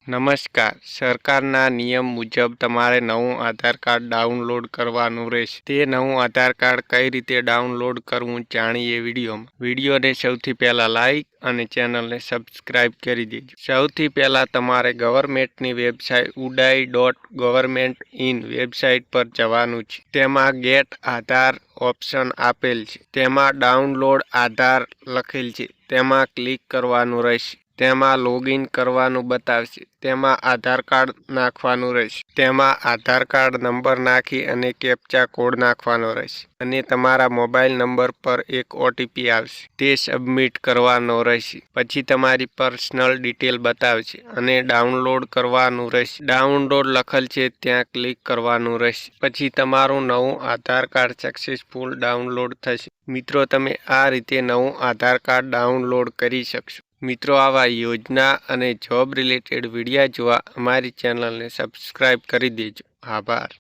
નમસ્કાર. સરકારના નિયમ મુજબ તમારે નવું આધાર કાર્ડ ડાઉનલોડ કરવાનું રહેશે. તે નવું આધાર કાર્ડ કઈ રીતે ડાઉનલોડ કરવું જાણીએ વિડીયોમાં. વિડીયોને સૌથી પહેલાં લાઇક અને ચેનલને સબસ્ક્રાઇબ કરી દેજો. સૌથી પહેલાં તમારે ગવર્મેન્ટની વેબસાઇટ uday.government.in વેબસાઇટ પર જવાનું છે. તેમાં ગેટ આધાર ઓપ્શન આપેલ છે. તેમાં ડાઉનલોડ આધાર લખેલ છે. તેમાં ક્લિક કરવાનું રહેશે. તેમાં લોગિન કરવાનું બતાવશે. તેમાં આધાર કાર્ડ નાખવાનું રહેશે. તેમાં આધાર કાર્ડ નંબર નાખી અને કેપ્ચા કોડ નાખવાનો રહેશે. અને તમારા મોબાઈલ નંબર પર એક ઓટીપી આવશે. તે સબમિટ કરવાનો રહેશે. પછી તમારી પર્સનલ ડિટેલ બતાવશે અને ડાઉનલોડ કરવાનું રહેશે. ડાઉનલોડ લખેલ છે ત્યાં ક્લિક કરવાનું રહેશે. પછી તમારું નવું આધાર કાર્ડ સક્સેસફુલ ડાઉનલોડ થશે. મિત્રો, તમે આ રીતે નવું આધાર કાર્ડ ડાઉનલોડ કરી શકશો. મિત્રો, આવા યોજના અને જોબ રિલેટેડ વિડીયો જોવા અમારી ચેનલને સબસ્ક્રાઇબ કરી દેજો. આભાર.